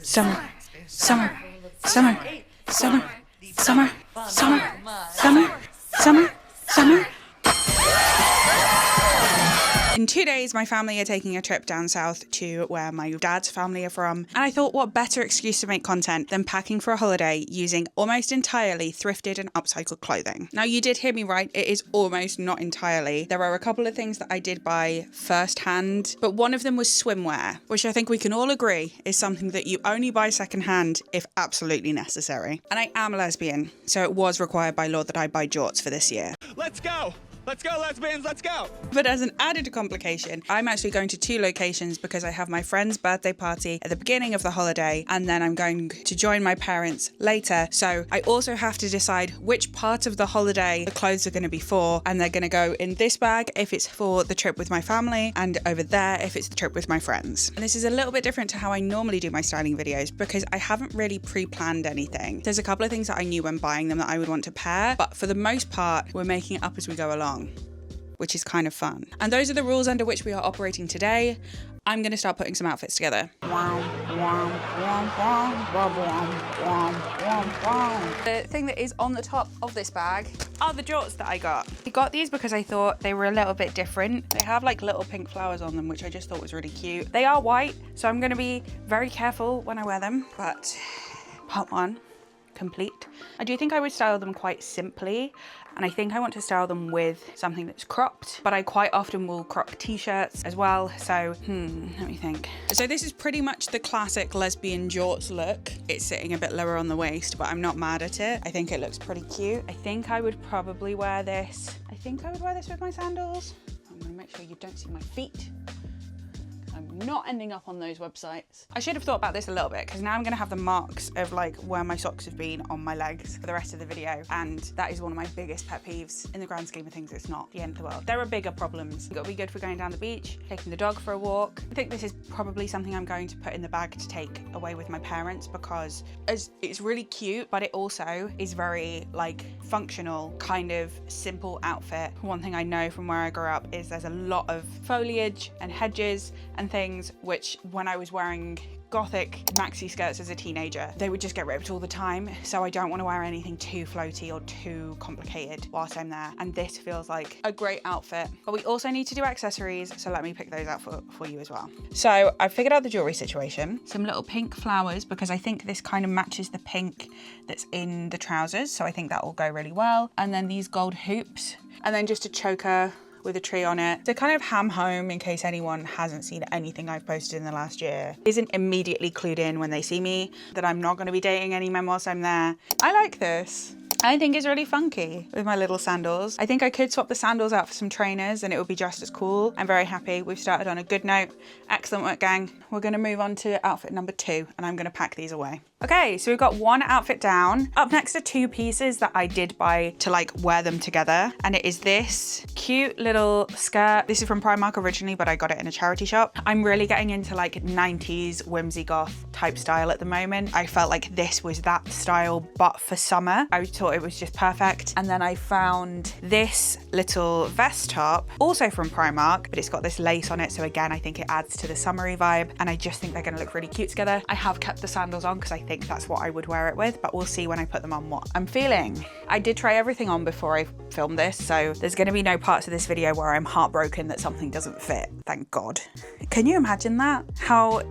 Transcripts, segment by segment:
summer, summer, summer, summer, summer, summer, summer, summer, summer. In 2 days, my family are taking a trip down south to where my dad's family are from. And I thought, what better excuse to make content than packing for a holiday using almost entirely thrifted and upcycled clothing. Now, you did hear me right. It is almost not entirely. There are a couple of things that I did buy firsthand, but one of them was swimwear, which I think we can all agree is something that you only buy secondhand if absolutely necessary. And I am a lesbian, so it was required by law that I buy jorts for this year. Let's go! Let's go, lesbians, let's go! But as an added complication, I'm actually going to 2 locations because I have my friend's birthday party at the beginning of the holiday, and then I'm going to join my parents later. So I also have to decide which part of the holiday the clothes are going to be for, and they're going to go in this bag if it's for the trip with my family, and over there if it's the trip with my friends. And this is a little bit different to how I normally do my styling videos because I haven't really pre-planned anything. There's a couple of things that I knew when buying them that I would want to pair, but for the most part, we're making it up as we go along, which is kind of fun. And those are the rules under which we are operating today. I'm gonna start putting some outfits together. The thing that is on the top of this bag are the jorts that I got. I got these because I thought they were a little bit different. They have like little pink flowers on them, which I just thought was really cute. They are white, so I'm gonna be very careful when I wear them, but part 1. Complete. I do think I would style them quite simply, and I think I want to style them with something that's cropped, but I quite often will crop t-shirts as well, so let me think. So this is pretty much the classic lesbian jorts look. It's sitting a bit lower on the waist, but I'm not mad at it. I think it looks pretty cute. I think I would probably wear this. I think I would wear this with my sandals. I'm gonna make sure you don't see my feet. I'm not ending up on those websites. I should have thought about this a little bit because now I'm gonna have the marks of like where my socks have been on my legs for the rest of the video, and that is one of my biggest pet peeves. In the grand scheme of things, it's not the end of the world. There are bigger problems. It's gotta be good for going down the beach, taking the dog for a walk. I think this is probably something I'm going to put in the bag to take away with my parents because it's really cute, but it also is very like functional, kind of simple outfit. One thing I know from where I grew up is there's a lot of foliage and hedges and things, which when I was wearing gothic maxi skirts as a teenager, they would just get ripped all the time. So I don't want to wear anything too floaty or too complicated whilst I'm there. And this feels like a great outfit. But we also need to do accessories, so let me pick those out for you as well. So I figured out the jewelry situation. Some little pink flowers because I think this kind of matches the pink that's in the trousers. So I think that will go really well. And then these gold hoops. And then just a choker with a tree on it. To kind of ham home in case anyone hasn't seen anything I've posted in the last year, isn't immediately clued in when they see me that I'm not going to be dating any men whilst I'm there. I like this. I think it's really funky with my little sandals. I think I could swap the sandals out for some trainers and it would be just as cool. I'm very happy. We've started on a good note. Excellent work, gang. We're gonna move on to outfit number 2 and I'm gonna pack these away. Okay, so we've got 1 outfit down. Up next are 2 pieces that I did buy to like wear them together. And it is this cute little skirt. This is from Primark originally, but I got it in a charity shop. I'm really getting into like 90s whimsy goth type style at the moment. I felt like this was that style, but for summer. I thought it was just perfect. And then I found this little vest top, also from Primark, but it's got this lace on it. So again, I think it adds to the summery vibe. And I just think they're gonna look really cute together. I have kept the sandals on because I think that's what I would wear it with, but we'll see when I put them on what I'm feeling. I did try everything on before I filmed this, so there's gonna be no parts of this video where I'm heartbroken that something doesn't fit, thank God. Can you imagine that? How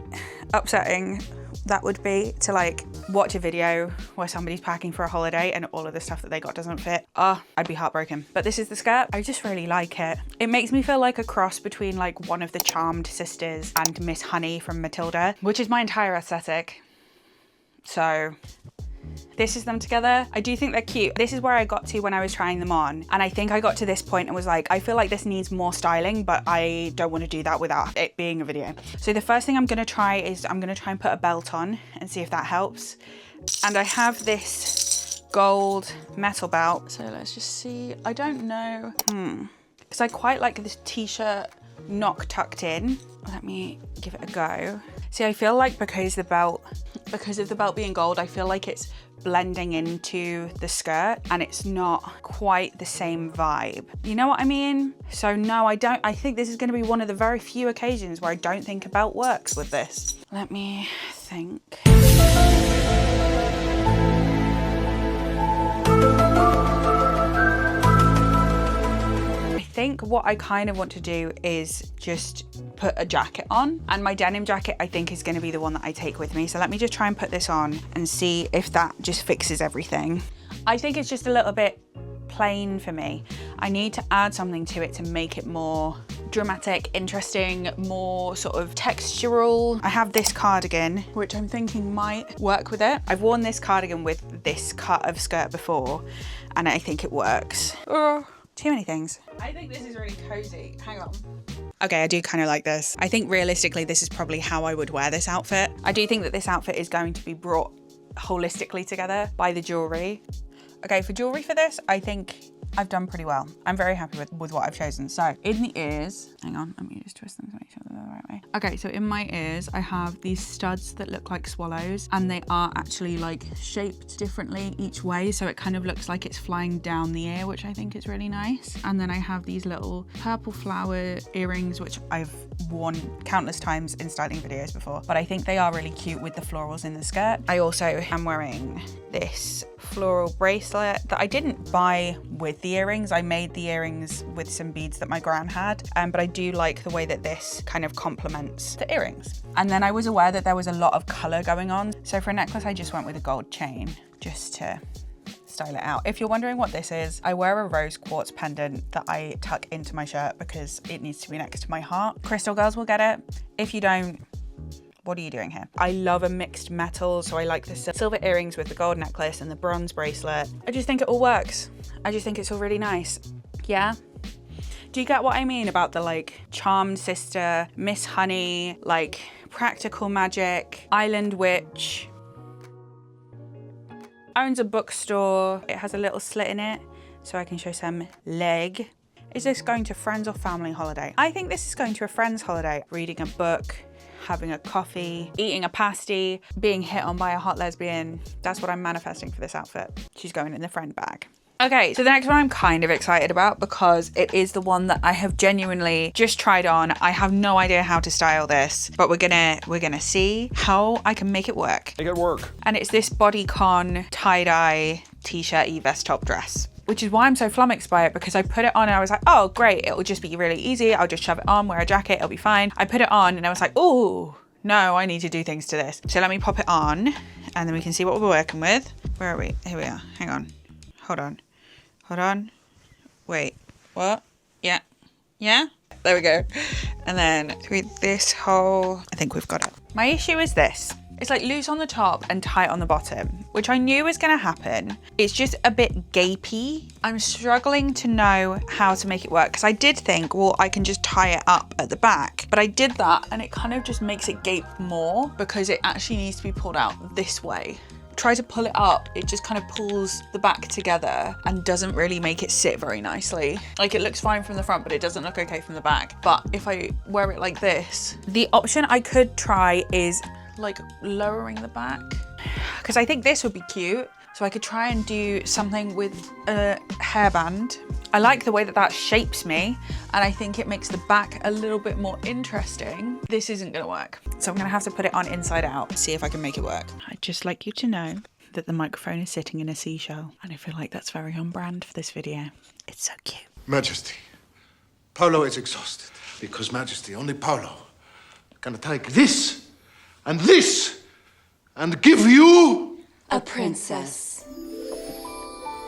upsetting that would be to like watch a video where somebody's packing for a holiday and all of the stuff that they got doesn't fit. Oh, I'd be heartbroken. But this is the skirt. I just really like it. It makes me feel like a cross between like one of the Charmed sisters and Miss Honey from Matilda, which is my entire aesthetic. So this is them together. I do think they're cute. This is where I got to when I was trying them on. And I think I got to this point and was like, I feel like this needs more styling, but I don't want to do that without it being a video. So the first thing I'm gonna try is I'm gonna try and put a belt on and see if that helps. And I have this gold metal belt. So let's just see. I don't know. Because I quite like this t-shirt knock tucked in. Let me give it a go. See, I feel like because of the belt being gold, I feel like it's blending into the skirt and it's not quite the same vibe. You know what I mean? So no, I think this is going to be one of the very few occasions where I don't think a belt works with this. Let me think. think what I kind of want to do is just put a jacket on, and my denim jacket I think is going to be the one that I take with me. So let me just try and put this on and see if that just fixes everything. I think it's just a little bit plain for me. I need to add something to it to make it more dramatic, interesting, more sort of textural. I have this cardigan, which I'm thinking might work with it. I've worn this cardigan with this cut of skirt before, and I think it works. Oh, too many things. I think this is really cozy. Hang on. Okay, I do kind of like this. I think realistically, this is probably how I would wear this outfit. I do think that this outfit is going to be brought holistically together by the jewelry. Okay, for jewelry for this, I think I've done pretty well. I'm very happy with what I've chosen. So in the ears, hang on, let me just twist them to make sure they're the right way. Okay, so in my ears, I have these studs that look like swallows, and they are actually like shaped differently each way. So it kind of looks like it's flying down the ear, which I think is really nice. And then I have these little purple flower earrings, which I've worn countless times in styling videos before, but I think they are really cute with the florals in the skirt. I also am wearing this floral bracelet that I didn't buy with the earrings. I made the earrings with some beads that my gran had, but I do like the way that this kind of complements the earrings. And then I was aware that there was a lot of color going on. So for a necklace, I just went with a gold chain just to style it out. If you're wondering what this is, I wear a rose quartz pendant that I tuck into my shirt because it needs to be next to my heart. Crystal girls will get it. If you don't, what are you doing here? I love a mixed metal, so I like the silver earrings with the gold necklace and the bronze bracelet. I just think it all works. I just think it's all really nice. Yeah? Do you get what I mean about the like charmed sister, Miss Honey, like practical magic, island witch, owns a bookstore. It has a little slit in it so I can show some leg. Is this going to friends or family holiday? I think this is going to a friend's holiday. Reading a book, having a coffee, eating a pasty, being hit on by a hot lesbian. That's what I'm manifesting for this outfit. She's going in the friend bag. Okay, so the next one I'm kind of excited about because it is the one that I have genuinely just tried on. I have no idea how to style this, but we're gonna see how I can make it work. Make it work. And it's this bodycon tie-dye t-shirt-y vest top dress, which is why I'm so flummoxed by it, because I put it on and I was like, oh great, it'll just be really easy. I'll just shove it on, wear a jacket, it'll be fine. I put it on and I was like, oh no, I need to do things to this. So let me pop it on and then we can see what we're working with. Where are we? Here we are. Hang on. Hold on. Hold on. Wait. What? Yeah. Yeah? There we go. And then through this hole, I think we've got it. My issue is this. It's like loose on the top and tight on the bottom, which I knew was gonna happen. It's just a bit gapey. I'm struggling to know how to make it work because I did think, well, I can just tie it up at the back, but I did that and it kind of just makes it gape more because it actually needs to be pulled out this way. Try to pull it up, it just kind of pulls the back together and doesn't really make it sit very nicely. Like it looks fine from the front, but it doesn't look okay from the back. But if I wear it like this, the option I could try is like lowering the back, because I think this would be cute. So I could try and do something with a hairband. I like the way that that shapes me, and I think it makes the back a little bit more interesting. This isn't gonna work. So I'm gonna have to put it on inside out, see if I can make it work. I'd just like you to know that the microphone is sitting in a seashell, and I feel like that's very on brand for this video. It's so cute. Majesty, Paolo is exhausted because Majesty, only Paolo, can take this and give you a princess.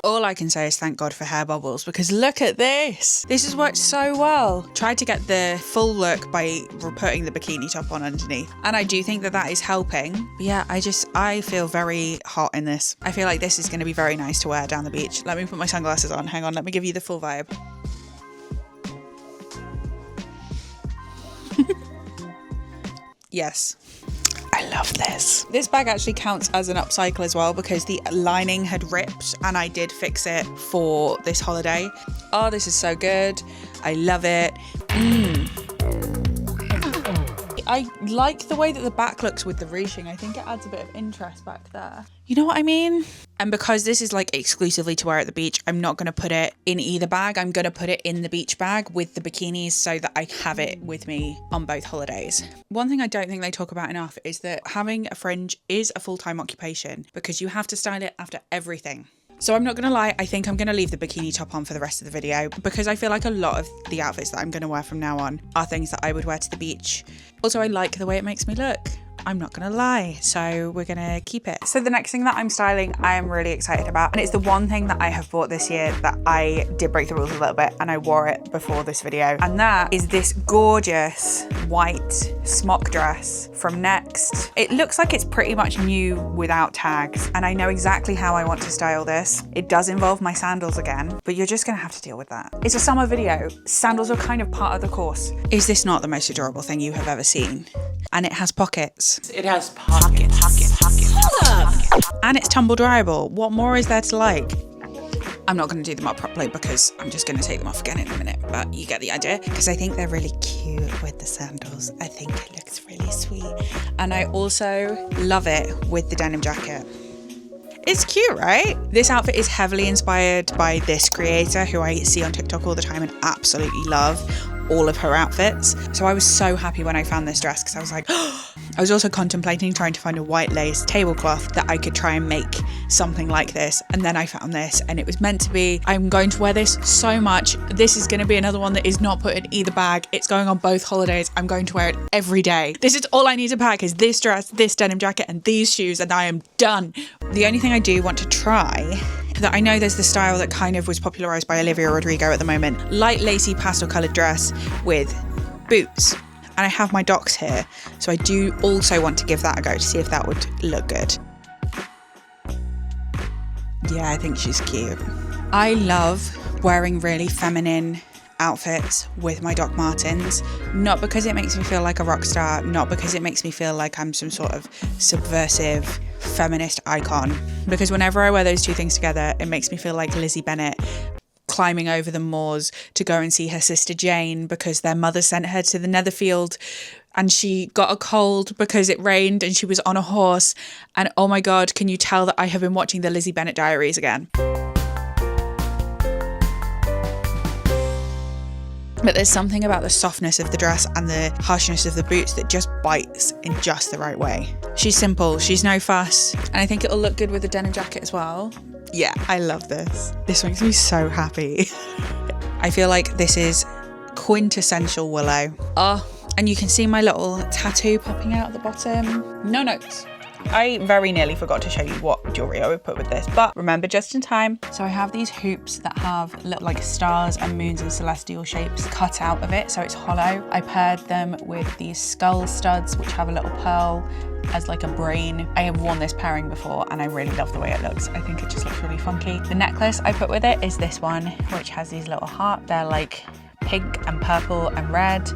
All I can say is thank God for hair bubbles, because look at this. This has worked so well. Tried to get the full look by putting the bikini top on underneath, and I do think that that is helping. But yeah, I feel very hot in this. I feel like this is going to be very nice to wear down the beach. Let me put my sunglasses on. Hang on, let me give you the full vibe. Yes. I love this. This bag actually counts as an upcycle as well because the lining had ripped and I did fix it for this holiday. Oh, this is so good. I love it. I like the way that the back looks with the ruching. I think it adds a bit of interest back there. You know what I mean? And because this is like exclusively to wear at the beach, I'm not going to put it in either bag. I'm going to put it in the beach bag with the bikinis so that I have it with me on both holidays. One thing I don't think they talk about enough is that having a fringe is a full-time occupation because you have to style it after everything. So I'm not gonna lie, I think I'm gonna leave the bikini top on for the rest of the video because I feel like a lot of the outfits that I'm gonna wear from now on are things that I would wear to the beach. Also, I like the way it makes me look. I'm not gonna lie, so we're gonna keep it. So the next thing that I'm styling, I am really excited about, and it's the one thing that I have bought this year that I did break the rules a little bit and I wore it before this video, and that is this gorgeous white smock dress from Next. It looks like it's pretty much new without tags, and I know exactly how I want to style this. It does involve my sandals again, but you're just gonna have to deal with that. It's a summer video. Sandals are kind of part of the course. Is this not the most adorable thing you have ever seen? And it has pockets. It has pockets. And it's tumble dryable. What more is there to like? I'm not going to do them up properly because I'm just going to take them off again in a minute, but you get the idea. Because I think they're really cute with the sandals. I think it looks really sweet. And I also love it with the denim jacket. It's cute, right? This outfit is heavily inspired by this creator who I see on TikTok all the time and absolutely love all of her outfits. So I was so happy when I found this dress because I was like, oh. I was also contemplating trying to find a white lace tablecloth that I could try and make something like this. And then I found this and it was meant to be. I'm going to wear this so much. This is going to be another one that is not put in either bag. It's going on both holidays. I'm going to wear it every day. This is all I need to pack is this dress, this denim jacket and these shoes and I am done. The only thing I do want to try that I know there's the style that kind of was popularized by Olivia Rodrigo at the moment. Light lacy pastel colored dress with boots. And I have my docs here. So I do also want to give that a go to see if that would look good. Yeah, I think she's cute. I love wearing really feminine outfits with my Doc Martens, not because it makes me feel like a rock star, not because it makes me feel like I'm some sort of subversive feminist icon, because whenever I wear those two things together, it makes me feel like Lizzie Bennett climbing over the moors to go and see her sister Jane because their mother sent her to the Netherfield and she got a cold because it rained and she was on a horse. And oh my God, can you tell that I have been watching the Lizzie Bennett Diaries again? But there's something about the softness of the dress and the harshness of the boots that just bites in just the right way. She's simple, she's no fuss, and I think it'll look good with the denim jacket as well. Yeah, I love this. This makes me so happy. I feel like this is quintessential Willow. Oh, and you can see my little tattoo popping out at the bottom. No notes. I very nearly forgot to show you what jewelry I would put with this, but remember just in time. So I have these hoops that have little like stars and moons and celestial shapes cut out of it, so it's hollow. I paired them with these skull studs, which have a little pearl as like a brain. I have worn this pairing before and I really love the way it looks. I think it just looks really funky. The necklace I put with it is this one, which has these little hearts. They're like pink and purple and red.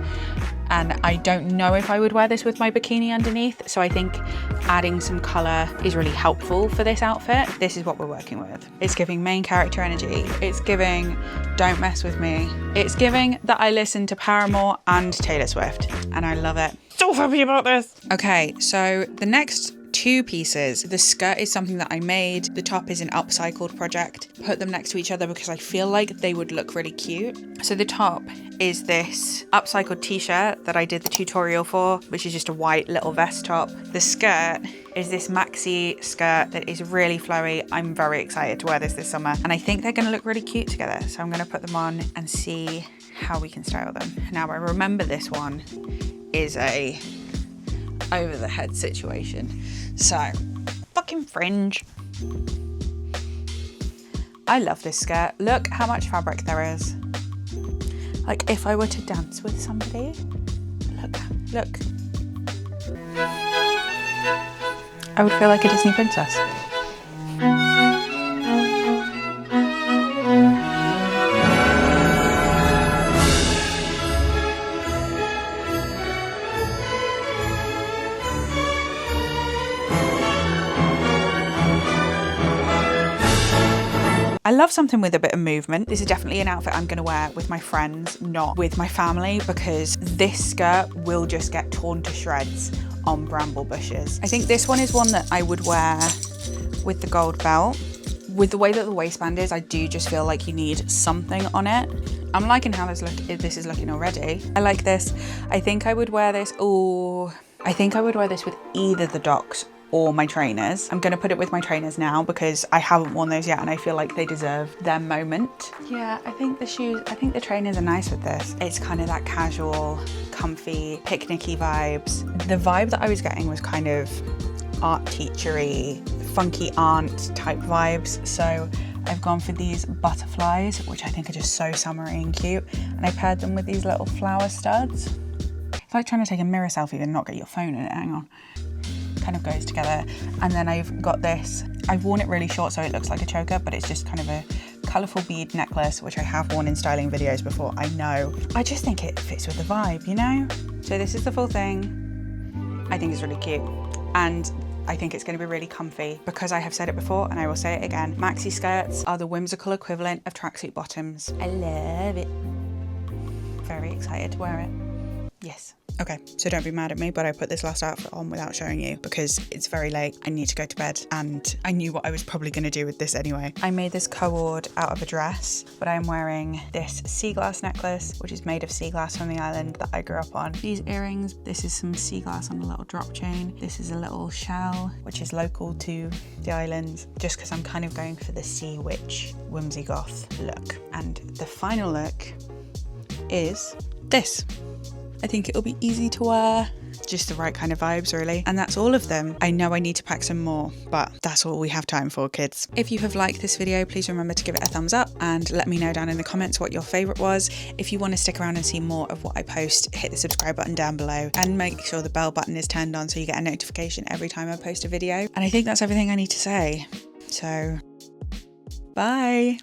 And I don't know if I would wear this with my bikini underneath. So I think adding some color is really helpful for this outfit. This is what we're working with. It's giving main character energy. It's giving don't mess with me. It's giving that I listen to Paramore and Taylor Swift. And I love it. So happy about this. Okay, so the next two pieces. The skirt is something that I made. The top is an Upcycled project. Put them next to each other because I feel like they would look really cute. So the top is this Upcycled t-shirt that I did the tutorial for, which is just a white little vest top. The skirt is this maxi skirt that is really flowy. I'm very excited to wear this summer and I think they're going to look really cute together. So I'm going to put them on and see how we can style them. Now I remember this one is a over the head situation. So, fucking fringe. I love this skirt. Look how much fabric there is. Like if I were to dance with somebody, look. I would feel like a Disney princess. I love something with a bit of movement. This is definitely an outfit I'm gonna wear with my friends, not with my family, because this skirt will just get torn to shreds on bramble bushes. I think this one is one that I would wear with the gold belt. With the way that the waistband is, I do just feel like you need something on it. I'm liking how this is looking already. I like this. I think I would wear this, I think I would wear this with either the Docs or my trainers. I'm gonna put it with my trainers now because I haven't worn those yet and I feel like they deserve their moment. Yeah, I think the trainers are nice with this. It's kind of that casual, comfy, picnicky vibes. The vibe that I was getting was kind of art teachery, funky aunt type vibes. So I've gone for these butterflies, which I think are just so summery and cute. And I paired them with these little flower studs. It's like trying to take a mirror selfie and not get your phone in it, hang on. Kind of goes together. And then I've got this, I've worn it really short so it looks like a choker, but it's just kind of a colourful bead necklace, which I have worn in styling videos before, I know. I just think it fits with the vibe, you know? So this is the full thing. I think it's really cute. And I think it's going to be really comfy because I have said it before and I will say it again. Maxi skirts are the whimsical equivalent of tracksuit bottoms. I love it. Very excited to wear it. Yes. Okay, so don't be mad at me, but I put this last outfit on without showing you because it's very late. I need to go to bed and I knew what I was probably going to do with this anyway. I made this cord out of a dress, but I'm wearing this sea glass necklace, which is made of sea glass from the island that I grew up on. These earrings, this is some sea glass on a little drop chain. This is a little shell, which is local to the island, just because I'm kind of going for the sea witch whimsy goth look. And the final look is this. I think it'll be easy to wear, just the right kind of vibes really. And that's all of them. I know I need to pack some more, but that's all we have time for, kids. If you have liked this video, please remember to give it a thumbs up and let me know down in the comments what your favorite was. If you want to stick around and see more of what I post, hit the subscribe button down below and make sure the bell button is turned on so you get a notification every time I post a video. And I think that's everything I need to say. So, bye.